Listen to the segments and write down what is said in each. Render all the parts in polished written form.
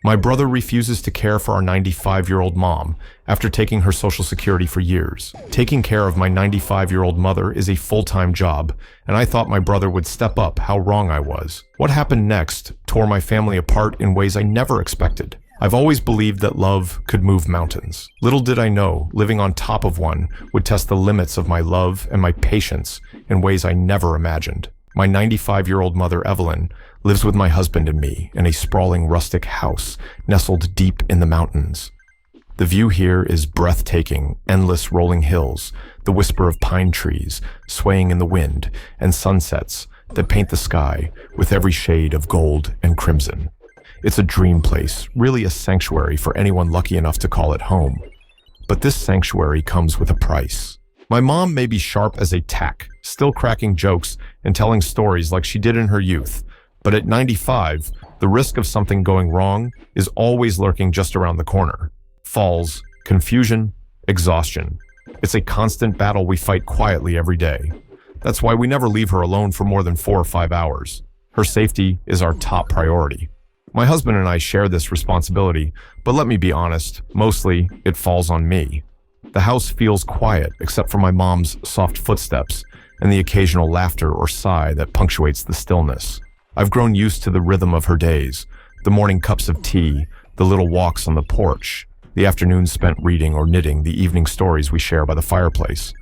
My brother refuses to care for our 95-year-old mom after taking her Social Security for years. Taking care of my 95-year-old mother is a full-time job, and I thought my brother would step up. How wrong I was. What happened next tore my family apart in ways I never expected. I've always believed that love could move mountains. Little did I know, living on top of one would test the limits of my love and my patience in ways I never imagined. My 95-year-old mother, Evelyn, lives with my husband and me in a sprawling rustic house nestled deep in the mountains. The view here is breathtaking, endless rolling hills, the whisper of pine trees swaying in the wind, and sunsets that paint the sky with every shade of gold and crimson. It's a dream place, really a sanctuary for anyone lucky enough to call it home. But this sanctuary comes with a price. My mom may be sharp as a tack, still cracking jokes and telling stories like she did in her youth. But at 95, the risk of something going wrong is always lurking just around the corner. Falls, confusion, exhaustion. It's a constant battle we fight quietly every day. That's why we never leave her alone for more than 4 or 5 hours. Her safety is our top priority. My husband and I share this responsibility, but let me be honest, mostly it falls on me. The house feels quiet except for my mom's soft footsteps and the occasional laughter or sigh that punctuates the stillness. I've grown used to the rhythm of her days, the morning cups of tea, the little walks on the porch, the afternoons spent reading or knitting, the evening stories we share by the fireplace.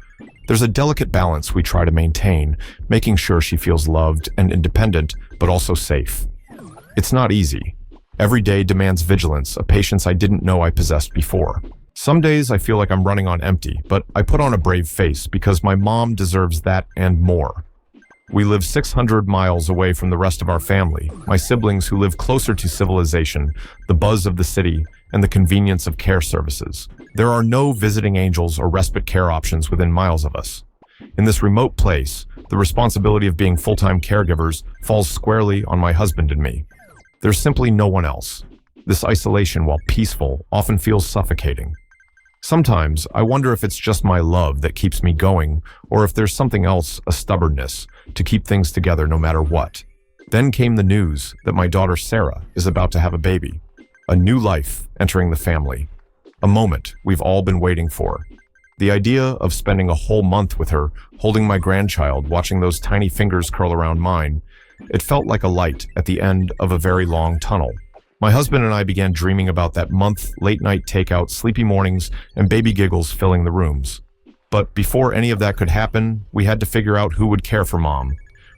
There's a delicate balance we try to maintain, making sure she feels loved and independent, but also safe. It's not easy. Every day demands vigilance, a patience I didn't know I possessed before. Some days I feel like I'm running on empty, but I put on a brave face because my mom deserves that and more. We live 600 miles away from the rest of our family, my siblings who live closer to civilization, the buzz of the city, and the convenience of care services. There are no visiting angels or respite care options within miles of us. In this remote place, the responsibility of being full-time caregivers falls squarely on my husband and me. There's simply no one else. This isolation, while peaceful, often feels suffocating. Sometimes I wonder if it's just my love that keeps me going, or if there's something else, a stubbornness, to keep things together no matter what. Then came the news that my daughter Sarah is about to have a baby. A new life entering the family. A moment we've all been waiting for. The idea of spending a whole month with her, holding my grandchild, watching those tiny fingers curl around mine, it felt like a light at the end of a very long tunnel. My husband and I began dreaming about that month, late-night takeout, sleepy mornings, and baby giggles filling the rooms. But before any of that could happen, we had to figure out who would care for Mom.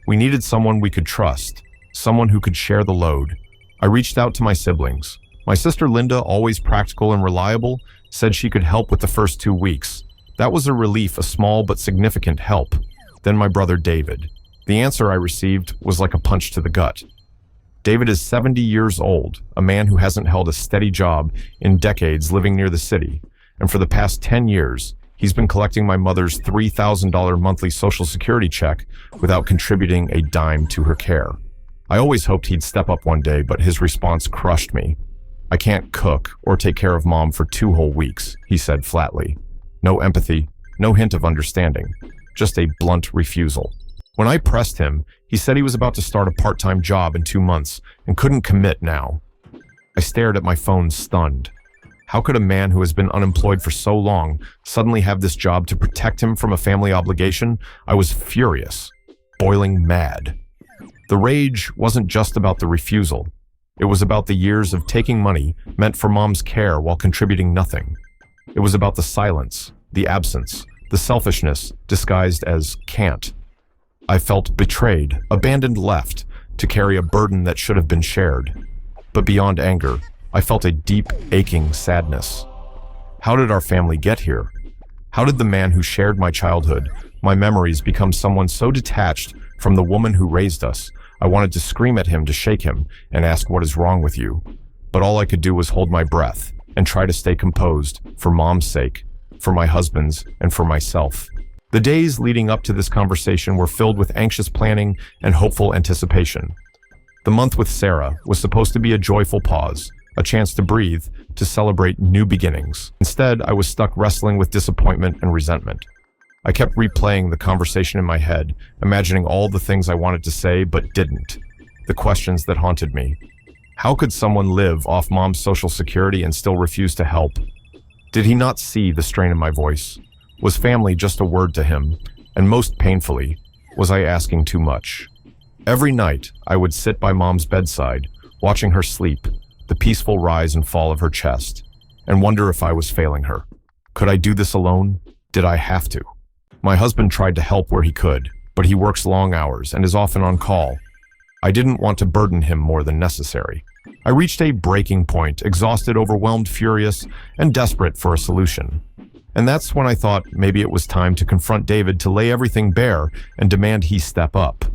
We needed someone we could trust, someone who could share the load. I reached out to my siblings. My sister Linda, always practical and reliable, said she could help with the first 2 weeks. That was a relief, a small but significant help. Then my brother David. The answer I received was like a punch to the gut. David is 70 years old, a man who hasn't held a steady job in decades living near the city, and for the past 10 years, he's been collecting my mother's $3,000 monthly Social Security check without contributing a dime to her care. I always hoped he'd step up one day, but his response crushed me. "I can't cook or take care of Mom for 2 whole weeks," he said flatly. No empathy, no hint of understanding, just a blunt refusal. When I pressed him, he said he was about to start a part-time job in 2 months and couldn't commit now. I stared at my phone, stunned. How could a man who has been unemployed for so long suddenly have this job to protect him from a family obligation? I was furious, boiling mad. The rage wasn't just about the refusal. It was about the years of taking money meant for Mom's care while contributing nothing. It was about the silence, the absence, the selfishness disguised as can't. I felt betrayed, abandoned, left to carry a burden that should have been shared. But beyond anger, I felt a deep, aching sadness. How did our family get here? How did the man who shared my childhood, my memories, become someone so detached from the woman who raised us? I wanted to scream at him, to shake him, and ask, "What is wrong with you?" But all I could do was hold my breath and try to stay composed for Mom's sake, for my husband's, and for myself. The days leading up to this conversation were filled with anxious planning and hopeful anticipation. The month with Sarah was supposed to be a joyful pause, a chance to breathe, to celebrate new beginnings. Instead, I was stuck wrestling with disappointment and resentment. I kept replaying the conversation in my head, imagining all the things I wanted to say but didn't, the questions that haunted me. How could someone live off mom's social security and still refuse to help? Did he not see the strain in my voice? Was family just a word to him? And most painfully, was I asking too much? Every night, I would sit by mom's bedside, watching her sleep, the peaceful rise and fall of her chest, and wonder if I was failing her. Could I do this alone? Did I have to? My husband tried to help where he could, but he works long hours and is often on call. I didn't want to burden him more than necessary. I reached a breaking point, exhausted, overwhelmed, furious, and desperate for a solution. And that's when I thought maybe it was time to confront David, to lay everything bare and demand he step up.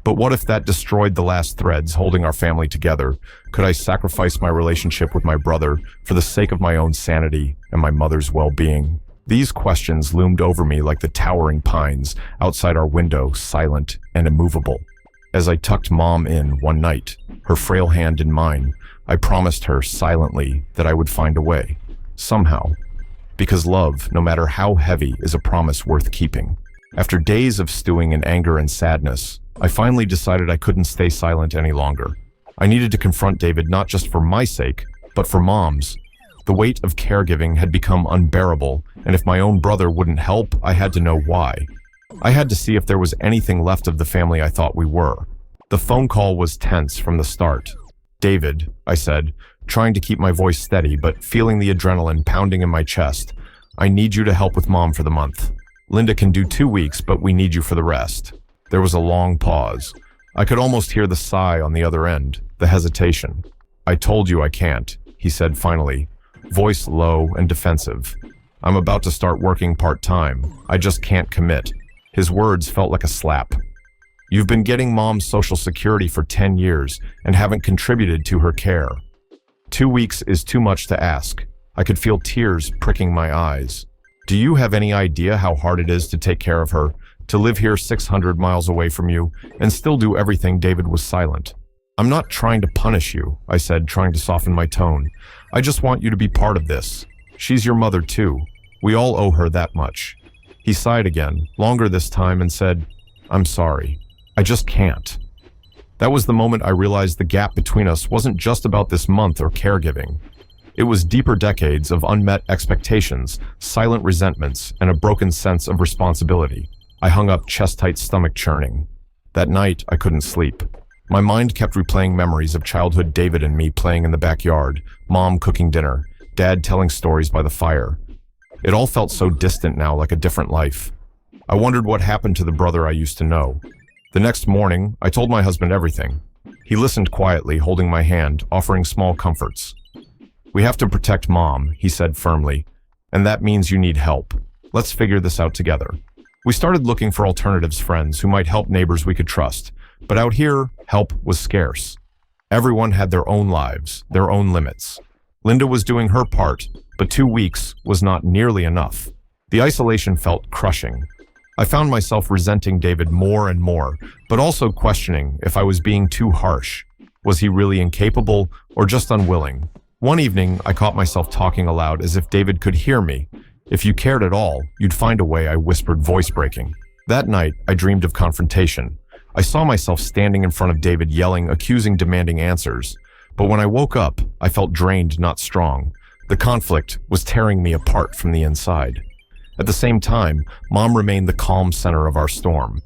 But what if that destroyed the last threads holding our family together? Could I sacrifice my relationship with my brother for the sake of my own sanity and my mother's well-being? These questions loomed over me like the towering pines outside our window, silent and immovable. As I tucked Mom in one night, her frail hand in mine, I promised her silently that I would find a way, somehow. Because love, no matter how heavy, is a promise worth keeping. After days of stewing in anger and sadness, I finally decided I couldn't stay silent any longer. I needed to confront David, not just for my sake, but for Mom's. The weight of caregiving had become unbearable, and if my own brother wouldn't help, I had to know why. I had to see if there was anything left of the family I thought we were. The phone call was tense from the start. "David," I said, trying to keep my voice steady but feeling the adrenaline pounding in my chest, "I need you to help with Mom for the month. Linda can do 2 weeks, but we need you for the rest." There was a long pause. I could almost hear the sigh on the other end, the hesitation. "I told you I can't," he said finally, voice low and defensive. "I'm about to start working part-time. I just can't commit." His words felt like a slap. "You've been getting Mom's Social Security for 10 years and haven't contributed to her care. 2 weeks is too much to ask." I could feel tears pricking my eyes. "Do you have any idea how hard it is to take care of her, to live here 600 miles away from you, and still do everything?" David was silent. "I'm not trying to punish you," I said, trying to soften my tone. "I just want you to be part of this. She's your mother too. We all owe her that much." He sighed again, longer this time, and said, "I'm sorry. I just can't." That was the moment I realized the gap between us wasn't just about this month or caregiving. It was deeper decades of unmet expectations, silent resentments, and a broken sense of responsibility. I hung up, chest-tight, stomach churning. That night, I couldn't sleep. My mind kept replaying memories of childhood David and me playing in the backyard, Mom cooking dinner, Dad telling stories by the fire. It all felt so distant now, like a different life. I wondered what happened to the brother I used to know. The next morning, I told my husband everything. He listened quietly, holding my hand, offering small comforts. "We have to protect Mom," he said firmly, "and that means you need help. Let's figure this out together." We started looking for alternatives, friends who might help, neighbors we could trust. But out here, help was scarce. Everyone had their own lives, their own limits. Linda was doing her part, but 2 weeks was not nearly enough. The isolation felt crushing. I found myself resenting David more and more, but also questioning if I was being too harsh. Was he really incapable or just unwilling? One evening, I caught myself talking aloud as if David could hear me. "If you cared at all, you'd find a way," I whispered, voice breaking. That night, I dreamed of confrontation. I saw myself standing in front of David, yelling, accusing, demanding answers. But when I woke up, I felt drained, not strong. The conflict was tearing me apart from the inside. At the same time, Mom remained the calm center of our storm.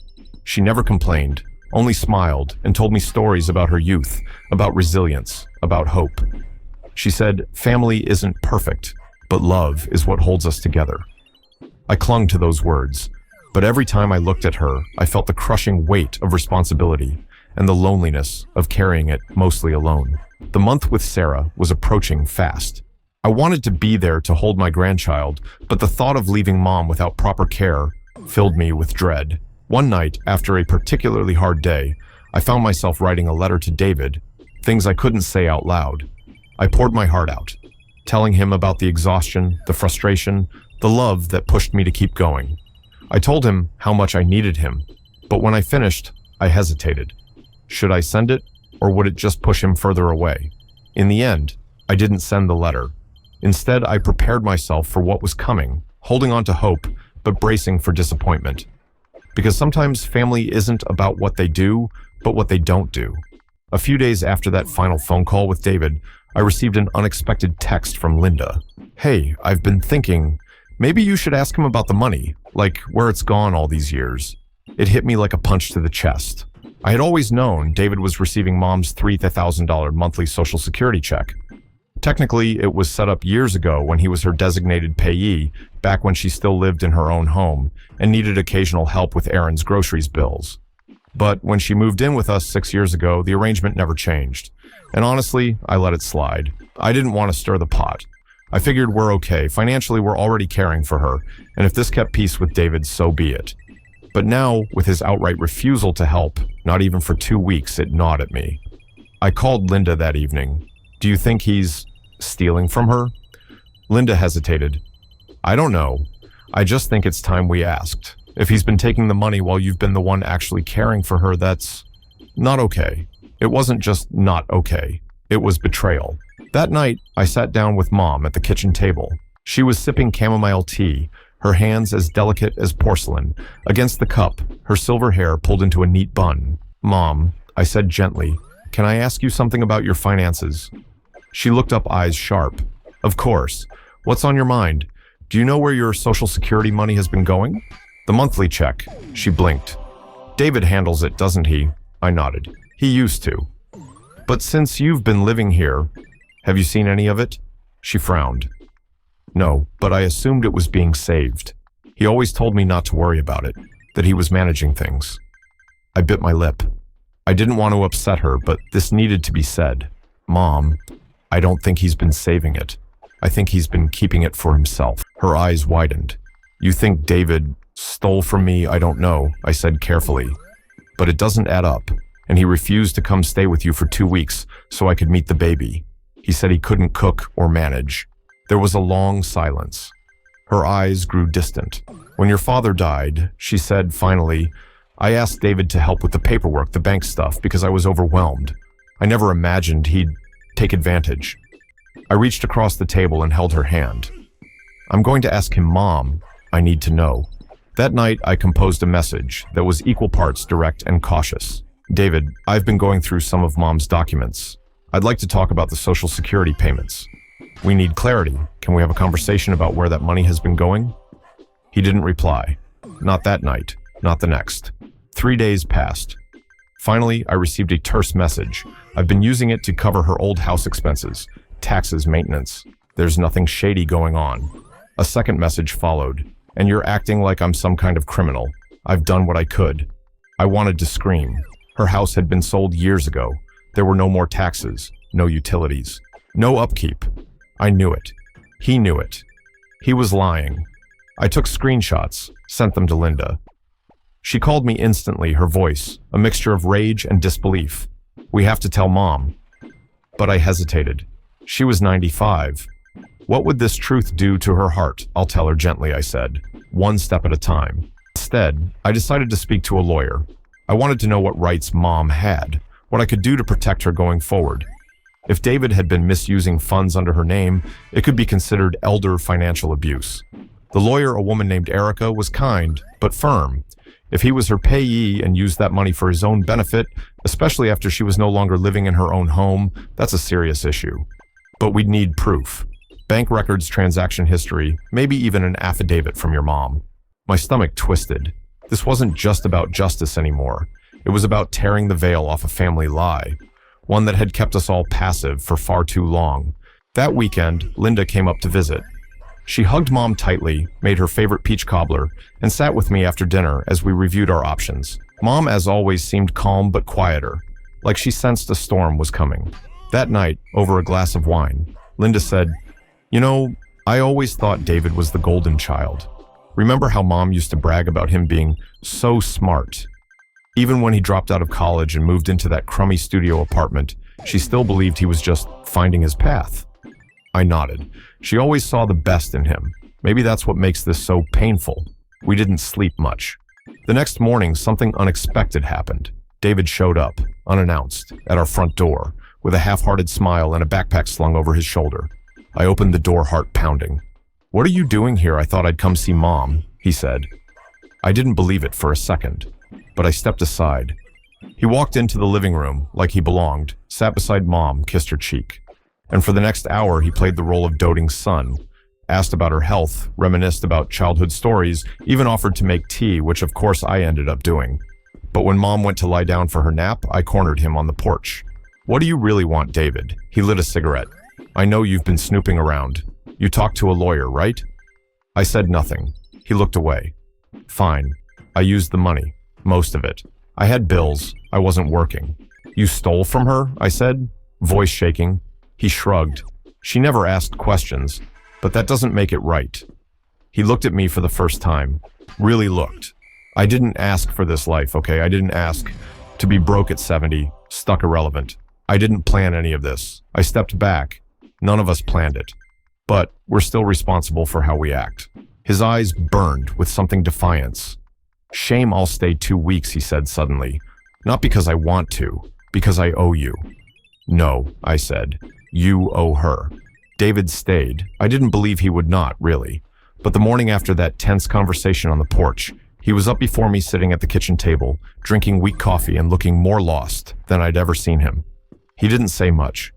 She never complained, only smiled and told me stories about her youth, about resilience, about hope. She said, "Family isn't perfect, but love is what holds us together." I clung to those words, but every time I looked at her, I felt the crushing weight of responsibility and the loneliness of carrying it mostly alone. The month with Sarah was approaching fast. I wanted to be there to hold my grandchild, but the thought of leaving Mom without proper care filled me with dread. One night, after a particularly hard day, I found myself writing a letter to David, things I couldn't say out loud. I poured my heart out, telling him about the exhaustion, the frustration, the love that pushed me to keep going. I told him how much I needed him, but when I finished, I hesitated. Should I send it, or would it just push him further away? In the end, I didn't send the letter. Instead, I prepared myself for what was coming, holding on to hope, but bracing for disappointment. Because sometimes family isn't about what they do, but what they don't do. A few days after that final phone call with David, I received an unexpected text from Linda. "Hey, I've been thinking, maybe you should ask him about the money, like where it's gone all these years." It hit me like a punch to the chest. I had always known David was receiving Mom's $3,000 monthly Social Security check. Technically, it was set up years ago when he was her designated payee, back when she still lived in her own home and needed occasional help with Aaron's groceries bills. But when she moved in with us 6 years ago, the arrangement never changed. And honestly, I let it slide. I didn't want to stir the pot. I figured we're okay. Financially, we're already caring for her, and if this kept peace with David, so be it. But now, with his outright refusal to help, not even for 2 weeks, it gnawed at me. I called Linda that evening. "Do you think he's stealing from her?" Linda hesitated. "I don't know. I just think it's time we asked. If he's been taking the money while you've been the one actually caring for her, that's not okay." It wasn't just not okay. It was betrayal. That night, I sat down with Mom at the kitchen table. She was sipping chamomile tea, her hands as delicate as porcelain, against the cup, her silver hair pulled into a neat bun. "Mom," I said gently, "can I ask you something about your finances?" She looked up, eyes sharp. "Of course. What's on your mind? Do you know where your Social Security money has been going?" "The monthly check." She blinked. "David handles it, doesn't he?" I nodded. "He used to." "But since you've been living here, have you seen any of it?" She frowned. "No, but I assumed it was being saved. He always told me not to worry about it, that he was managing things." I bit my lip. I didn't want to upset her, but this needed to be said. "Mom, I don't think he's been saving it. I think he's been keeping it for himself." Her eyes widened. "You think David stole from me? I don't know," I said carefully. "But it doesn't add up, and he refused to come stay with you for 2 weeks so I could meet the baby. He said he couldn't cook or manage." There was a long silence. Her eyes grew distant. "When your father died," she said finally, "I asked David to help with the paperwork, the bank stuff, because I was overwhelmed. I never imagined he'd take advantage." I reached across the table and held her hand. "I'm going to ask him, Mom. I need to know." That night, I composed a message that was equal parts direct and cautious. "David, I've been going through some of Mom's documents. I'd like to talk about the Social Security payments. We need clarity. Can we have a conversation about where that money has been going?" He didn't reply. Not that night, not the next. 3 days passed. Finally, I received a terse message. "I've been using it to cover her old house expenses, taxes, maintenance. There's nothing shady going on." A second message followed. "And you're acting like I'm some kind of criminal. I've done what I could." I wanted to scream. Her house had been sold years ago. There were no more taxes, no utilities, no upkeep. I knew it. He knew it. He was lying. I took screenshots, sent them to Linda. She called me instantly, her voice, a mixture of rage and disbelief. "We have to tell Mom." But I hesitated. She was 95. "What would this truth do to her heart?" "I'll tell her gently," I said, one step at a time. Instead, I decided to speak to a lawyer. I wanted to know what rights Mom had, what I could do to protect her going forward. If David had been misusing funds under her name, it could be considered elder financial abuse. The lawyer, a woman named Erica, was kind, but firm. If he was her payee and used that money for his own benefit, especially after she was no longer living in her own home, that's a serious issue. But we'd need proof. Bank records, transaction history, maybe even an affidavit from your mom. My stomach twisted. This wasn't just about justice anymore. It was about tearing the veil off a family lie, one that had kept us all passive for far too long. That weekend, Linda came up to visit. She hugged Mom tightly, made her favorite peach cobbler, and sat with me after dinner as we reviewed our options. Mom, as always, seemed calm but quieter, like she sensed a storm was coming. That night, over a glass of wine, Linda said, "You know, I always thought David was the golden child. Remember how Mom used to brag about him being so smart? Even when he dropped out of college and moved into that crummy studio apartment, she still believed he was just finding his path." I nodded. She always saw the best in him. Maybe that's what makes this so painful. We didn't sleep much. The next morning, something unexpected happened. David showed up, unannounced, at our front door, with a half-hearted smile and a backpack slung over his shoulder. I opened the door, heart pounding. "What are you doing here? I thought I'd come see Mom," he said. I didn't believe it for a second, but I stepped aside. He walked into the living room like he belonged, sat beside Mom, kissed her cheek. And for the next hour, he played the role of doting son, asked about her health, reminisced about childhood stories, even offered to make tea, which of course I ended up doing. But when Mom went to lie down for her nap, I cornered him on the porch. "What do you really want, David?" He lit a cigarette. "I know you've been snooping around. You talked to a lawyer, right?" I said nothing. He looked away. "Fine. I used the money. Most of it. I had bills. I wasn't working." "You stole from her?" I said, voice shaking. He shrugged. "She never asked questions, but that doesn't make it right." He looked at me for the first time. Really looked. "I didn't ask for this life, okay? I didn't ask to be broke at 70, stuck irrelevant. I didn't plan any of this. I stepped back. None of us planned it. But we're still responsible for how we act." His eyes burned with something defiance. "Shame I'll stay 2 weeks," he said suddenly. "Not because I want to, because I owe you." "No," I said. "You owe her." David stayed. I didn't believe he would not, really. But the morning after that tense conversation on the porch, he was up before me sitting at the kitchen table, drinking weak coffee and looking more lost than I'd ever seen him. He didn't say much.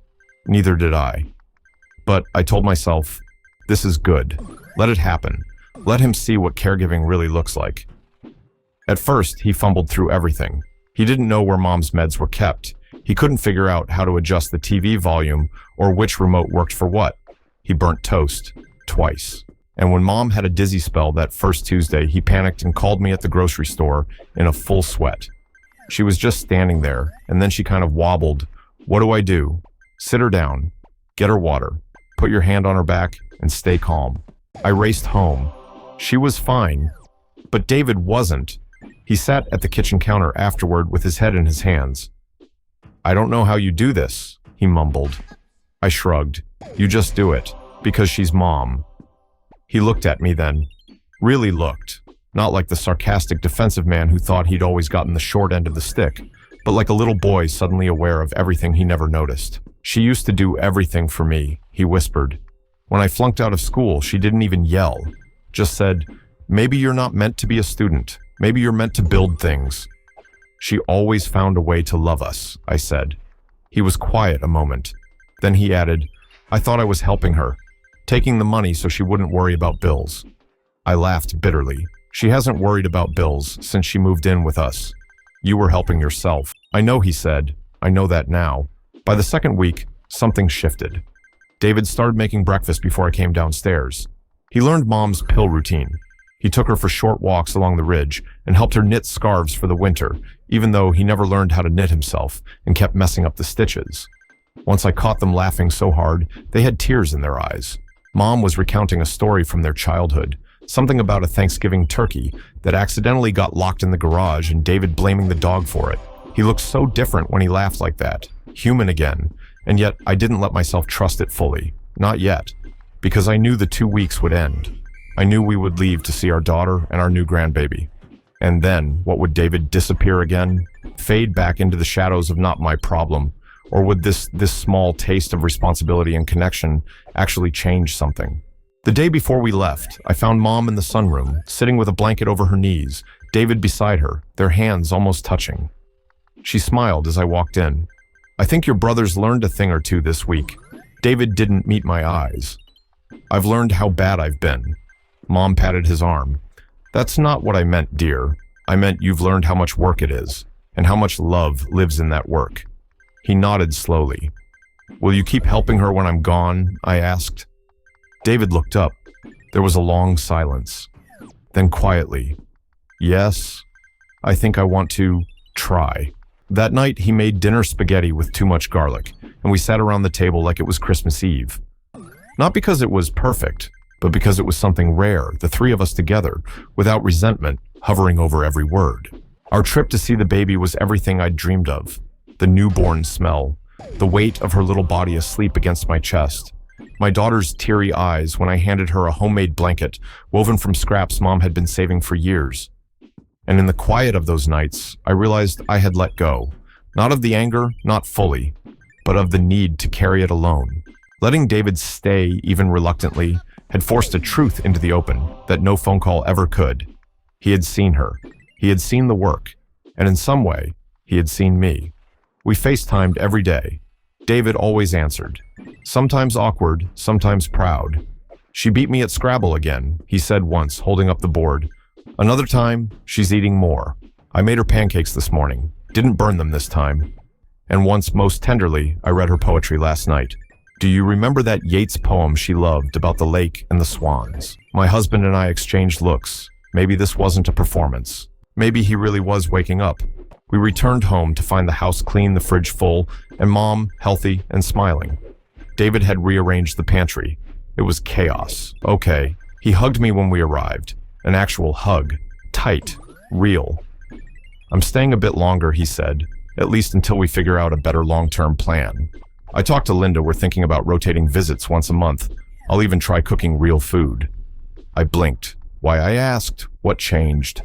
Neither did I. But I told myself, this is good. Let it happen. Let him see what caregiving really looks like. At first, he fumbled through everything. He didn't know where Mom's meds were kept. He couldn't figure out how to adjust the TV volume or which remote worked for what. He burnt toast. Twice. And when Mom had a dizzy spell that first Tuesday, he panicked and called me at the grocery store in a full sweat. She was just standing there, and then she kind of wobbled. "What do I do?" "Sit her down. Get her water. Put your hand on her back and stay calm." I raced home. She was fine, but David wasn't. He sat at the kitchen counter afterward with his head in his hands. "I don't know how you do this," he mumbled. I shrugged. "You just do it, because she's Mom." He looked at me then. Really looked. Not like the sarcastic defensive man who thought he'd always gotten the short end of the stick, but like a little boy suddenly aware of everything he never noticed. "She used to do everything for me," he whispered. "When I flunked out of school, she didn't even yell. Just said, 'Maybe you're not meant to be a student. Maybe you're meant to build things.' She always found a way to love us," I said. He was quiet a moment. Then he added, "I thought I was helping her, taking the money so she wouldn't worry about bills." I laughed bitterly. "She hasn't worried about bills since she moved in with us. You were helping yourself." "I know," he said. "I know that now." By the second week, something shifted. David started making breakfast before I came downstairs. He learned Mom's pill routine. He took her for short walks along the ridge and helped her knit scarves for the winter, even though he never learned how to knit himself and kept messing up the stitches. Once I caught them laughing so hard, they had tears in their eyes. Mom was recounting a story from their childhood, something about a Thanksgiving turkey that accidentally got locked in the garage and David blaming the dog for it. He looked so different when he laughed like that, human again, and yet I didn't let myself trust it fully. Not yet, because I knew the 2 weeks would end. I knew we would leave to see our daughter and our new grandbaby. And then, what would David disappear again? Fade back into the shadows of not my problem? Or would this small taste of responsibility and connection actually change something? The day before we left, I found Mom in the sunroom, sitting with a blanket over her knees, David beside her, their hands almost touching. She smiled as I walked in. "I think your brother's learned a thing or two this week." David didn't meet my eyes. "I've learned how bad I've been." Mom patted his arm. "That's not what I meant, dear. I meant you've learned how much work it is, and how much love lives in that work." He nodded slowly. "Will you keep helping her when I'm gone?" I asked. David looked up. There was a long silence. Then quietly, "Yes, I think I want to try." That night, he made dinner spaghetti with too much garlic, and we sat around the table like it was Christmas Eve. Not because it was perfect, but because it was something rare, the three of us together, without resentment, hovering over every word. Our trip to see the baby was everything I'd dreamed of. The newborn smell, the weight of her little body asleep against my chest, my daughter's teary eyes when I handed her a homemade blanket woven from scraps Mom had been saving for years. And in the quiet of those nights, I realized I had let go, not of the anger, not fully, but of the need to carry it alone. Letting David stay, even reluctantly, had forced a truth into the open that no phone call ever could. He had seen her. He had seen the work. And in some way, He had seen me. We FaceTimed every day. David always answered. Sometimes awkward, sometimes proud. She beat me at Scrabble again, he said once, holding up the board. Another time, she's eating more. I made her pancakes this morning. Didn't burn them this time. And once, most tenderly, I read her poetry last night. Do you remember that Yeats poem she loved about the lake and the swans? My husband and I exchanged looks. Maybe this wasn't a performance. Maybe he really was waking up. We returned home to find the house clean, the fridge full, and Mom healthy and smiling. David had rearranged the pantry. It was chaos. Okay. He hugged me when we arrived. An actual hug. Tight. Real. I'm staying a bit longer, he said, at least until we figure out a better long-term plan. I talked to Linda, we're thinking about rotating visits once a month. I'll even try cooking real food. I blinked. Why, I asked, what changed?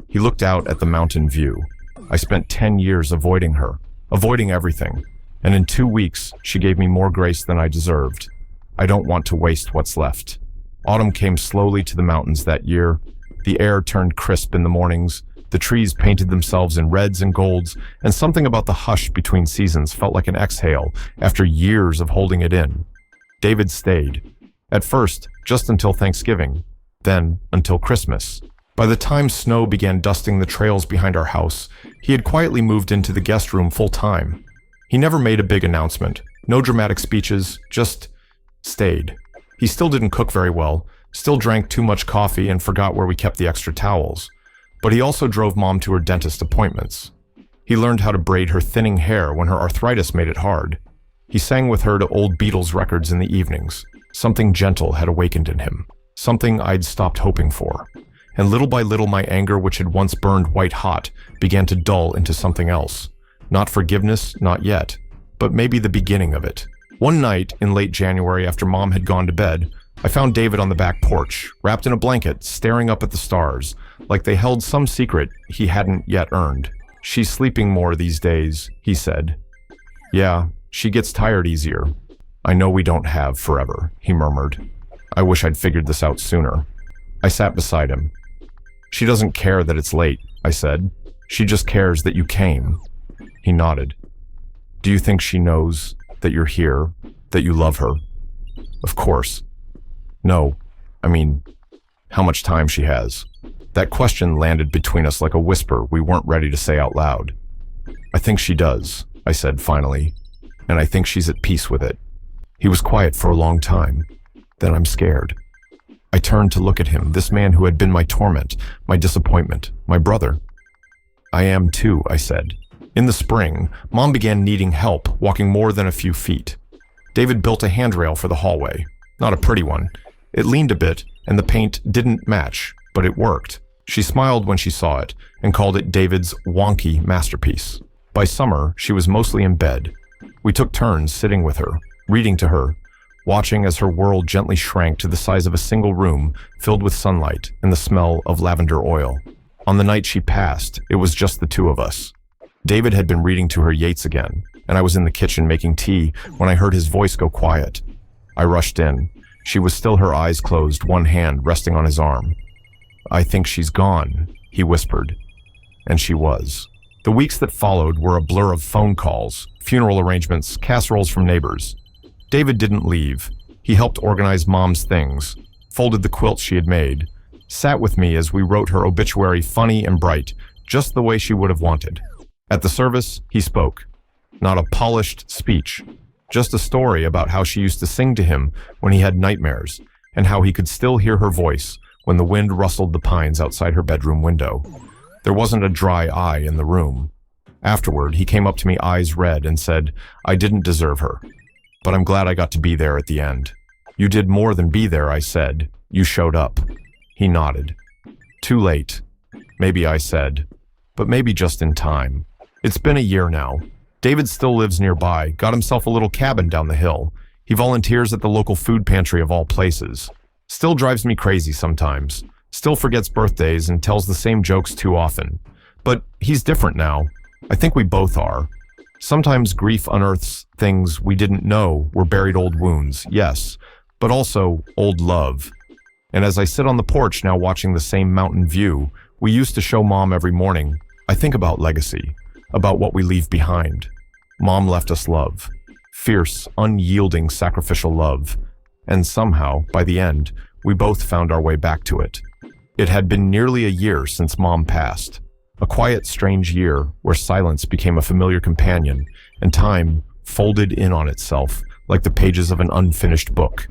He looked out at the mountain view. I spent 10 years avoiding her, avoiding everything, and in 2 weeks, she gave me more grace than I deserved. I don't want to waste what's left. Autumn came slowly to the mountains that year. The air turned crisp in the mornings. The trees painted themselves in reds and golds, and something about the hush between seasons felt like an exhale after years of holding it in. David stayed. At first, just until Thanksgiving, then until Christmas. By the time snow began dusting the trails behind our house, he had quietly moved into the guest room full-time. He never made a big announcement, no dramatic speeches, just stayed. He still didn't cook very well, still drank too much coffee and forgot where we kept the extra towels. But he also drove Mom to her dentist appointments. He learned how to braid her thinning hair when her arthritis made it hard. He sang with her to old Beatles records in the evenings. Something gentle had awakened in him, something I'd stopped hoping for. And little by little my anger, which had once burned white hot, began to dull into something else. Not forgiveness, not yet, but maybe the beginning of it. One night, in late January after Mom had gone to bed, I found David on the back porch, wrapped in a blanket, staring up at the stars, like they held some secret he hadn't yet earned. She's sleeping more these days, he said. Yeah, she gets tired easier. I know we don't have forever, he murmured. I wish I'd figured this out sooner. I sat beside him. She doesn't care that it's late, I said. She just cares that you came. He nodded. Do you think she knows that you're here, that you love her? Of course. No, I mean, how much time she has. That question landed between us like a whisper we weren't ready to say out loud. I think she does, I said finally, and I think she's at peace with it. He was quiet for a long time. Then I'm scared. I turned to look at him, this man who had been my torment, my disappointment, my brother. I am too, I said. In the spring, Mom began needing help, walking more than a few feet. David built a handrail for the hallway. Not a pretty one. It leaned a bit, and the paint didn't match, but it worked. She smiled when she saw it, and called it David's wonky masterpiece. By summer, she was mostly in bed. We took turns sitting with her, reading to her, watching as her world gently shrank to the size of a single room filled with sunlight and the smell of lavender oil. On the night she passed, it was just the two of us. David had been reading to her Yeats again, and I was in the kitchen making tea when I heard his voice go quiet. I rushed in. She was still, her eyes closed, one hand resting on his arm. I think she's gone, he whispered. And she was. The weeks that followed were a blur of phone calls, funeral arrangements, casseroles from neighbors. David didn't leave. He helped organize Mom's things, folded the quilt she had made, sat with me as we wrote her obituary funny and bright, just the way she would have wanted. At the service, he spoke. Not a polished speech, just a story about how she used to sing to him when he had nightmares, and how he could still hear her voice when the wind rustled the pines outside her bedroom window. There wasn't a dry eye in the room. Afterward, he came up to me, eyes red, and said, I didn't deserve her, but I'm glad I got to be there at the end. You did more than be there, I said. You showed up. He nodded. Too late. Maybe, I said, but maybe just in time. It's been a year now. David still lives nearby, got himself a little cabin down the hill. He volunteers at the local food pantry of all places. Still drives me crazy sometimes. Still forgets birthdays and tells the same jokes too often. But he's different now. I think we both are. Sometimes grief unearths things we didn't know were buried old wounds, yes, but also old love. And as I sit on the porch now watching the same mountain view we used to show Mom every morning, I think about legacy. about what we leave behind. Mom left us love. Fierce, unyielding, sacrificial love. And somehow, by the end, we both found our way back to it. It had been nearly a year since Mom passed. A quiet, strange year where silence became a familiar companion and time folded in on itself like the pages of an unfinished book.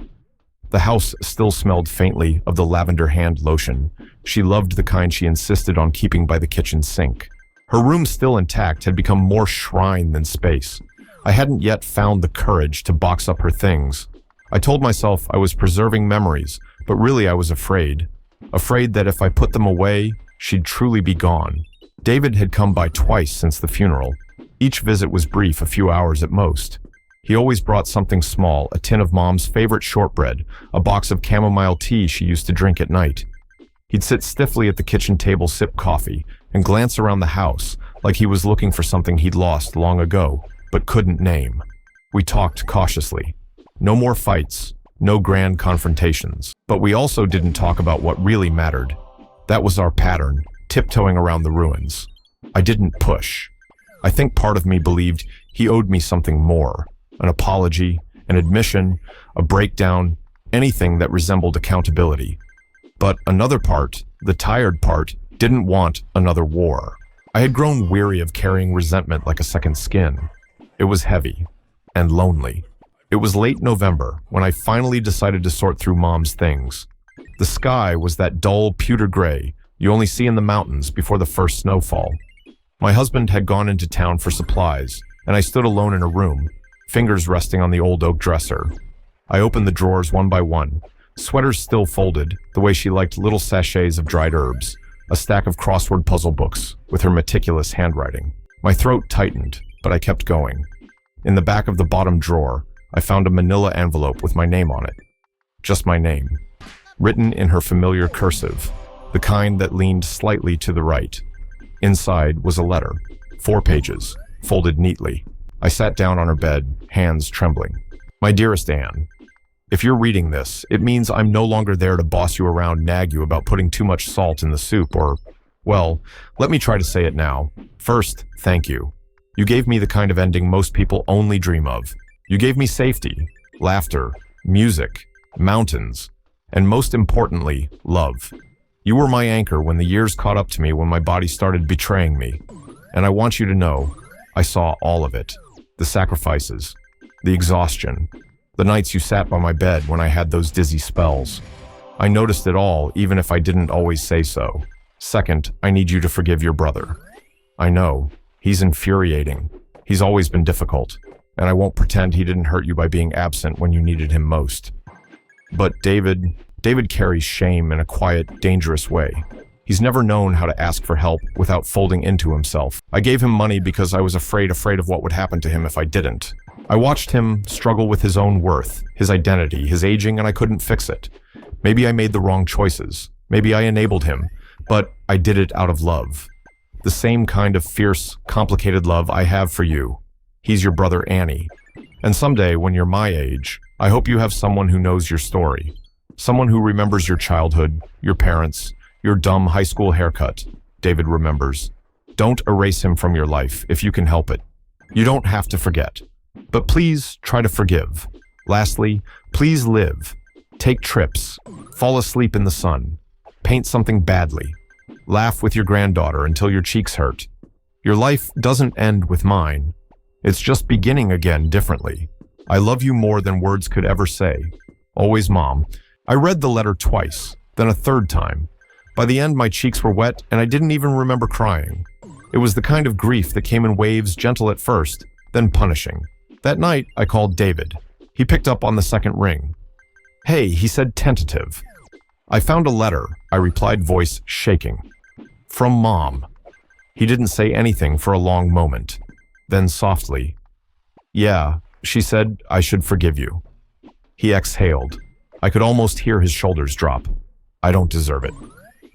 The house still smelled faintly of the lavender hand lotion. She loved the kind she insisted on keeping by the kitchen sink. Her room, still intact, had become more shrine than space. I hadn't yet found the courage to box up her things. I told myself I was preserving memories, but really I was afraid. Afraid that if I put them away, she'd truly be gone. David had come by twice since the funeral. Each visit was brief, a few hours at most. He always brought something small, a tin of Mom's favorite shortbread, a box of chamomile tea she used to drink at night. He'd sit stiffly at the kitchen table, sip coffee, and glance around the house like he was looking for something he'd lost long ago, but couldn't name. We talked cautiously. No more fights, no grand confrontations. But we also didn't talk about what really mattered. That was our pattern, tiptoeing around the ruins. I didn't push. I think part of me believed he owed me something more. An apology, an admission, a breakdown, anything that resembled accountability. But another part, the tired part, didn't want another war. I had grown weary of carrying resentment like a second skin. It was heavy and lonely. It was late November when I finally decided to sort through Mom's things. The sky was that dull pewter gray you only see in the mountains before the first snowfall. My husband had gone into town for supplies, and I stood alone in a room, fingers resting on the old oak dresser. I opened the drawers one by one, sweaters still folded, the way she liked, little sachets of dried herbs, a stack of crossword puzzle books with her meticulous handwriting. My throat tightened, but I kept going. In the back of the bottom drawer, I found a manila envelope with my name on it. Just my name, written in her familiar cursive, the kind that leaned slightly to the right. Inside was a letter, 4 pages, folded neatly. I sat down on her bed, hands trembling. My dearest Anne, if you're reading this, it means I'm no longer there to boss you around, nag you about putting too much salt in the soup, or, well, let me try to say it now. First, thank you. You gave me the kind of ending most people only dream of. You gave me safety, laughter, music, mountains, and most importantly, love. You were my anchor when the years caught up to me, when my body started betraying me. And I want you to know, I saw all of it. The sacrifices, the exhaustion, the nights you sat by my bed when I had those dizzy spells. I noticed it all, even if I didn't always say so. Second, I need you to forgive your brother. I know, he's infuriating. He's always been difficult, and I won't pretend he didn't hurt you by being absent when you needed him most. But David carries shame in a quiet, dangerous way. He's never known how to ask for help without folding into himself. I gave him money because I was afraid of what would happen to him if I didn't. I watched him struggle with his own worth, his identity, his aging, and I couldn't fix it. Maybe I made the wrong choices. Maybe I enabled him, but I did it out of love. The same kind of fierce, complicated love I have for you. He's your brother Annie. And someday, when you're my age, I hope you have someone who knows your story. Someone who remembers your childhood, your parents, your dumb high school haircut. David remembers. Don't erase him from your life if you can help it. You don't have to forget. But please try to forgive. Lastly, please live. Take trips. Fall asleep in the sun. Paint something badly. Laugh with your granddaughter until your cheeks hurt. Your life doesn't end with mine. It's just beginning again differently. I love you more than words could ever say. Always, Mom. I read the letter twice, then a third time. By the end, my cheeks were wet, and I didn't even remember crying. It was the kind of grief that came in waves, gentle at first, then punishing. That night, I called David. He picked up on the second ring. Hey, he said, tentative. I found a letter, I replied, voice shaking. From Mom. He didn't say anything for a long moment. Then softly, yeah, she said I should forgive you. He exhaled. I could almost hear his shoulders drop. I don't deserve it.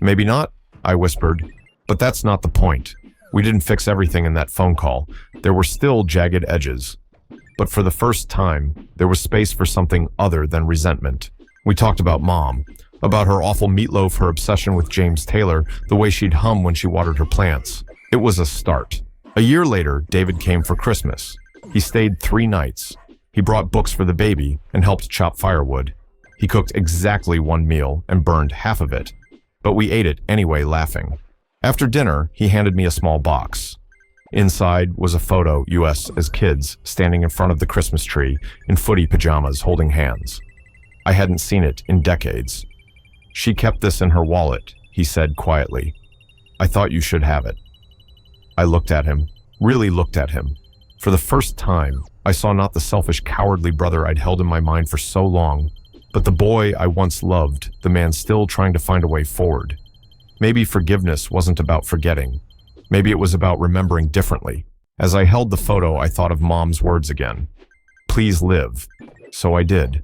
Maybe not, I whispered, but that's not the point. We didn't fix everything in that phone call. There were still jagged edges. But for the first time, there was space for something other than resentment. We talked about Mom, about her awful meatloaf, her obsession with James Taylor, the way she'd hum when she watered her plants. It was a start. A year later, David came for Christmas. He stayed 3 nights. He brought books for the baby and helped chop firewood. He cooked exactly 1 meal and burned half of it, but we ate it anyway, laughing. After dinner, he handed me a small box. Inside was a photo, us as kids, standing in front of the Christmas tree in footy pajamas holding hands. I hadn't seen it in decades. "She kept this in her wallet," he said quietly. "I thought you should have it." I looked at him, really looked at him. For the first time, I saw not the selfish, cowardly brother I'd held in my mind for so long, but the boy I once loved, the man still trying to find a way forward. Maybe forgiveness wasn't about forgetting. Maybe it was about remembering differently. As I held the photo, I thought of Mom's words again. "Please live." So I did.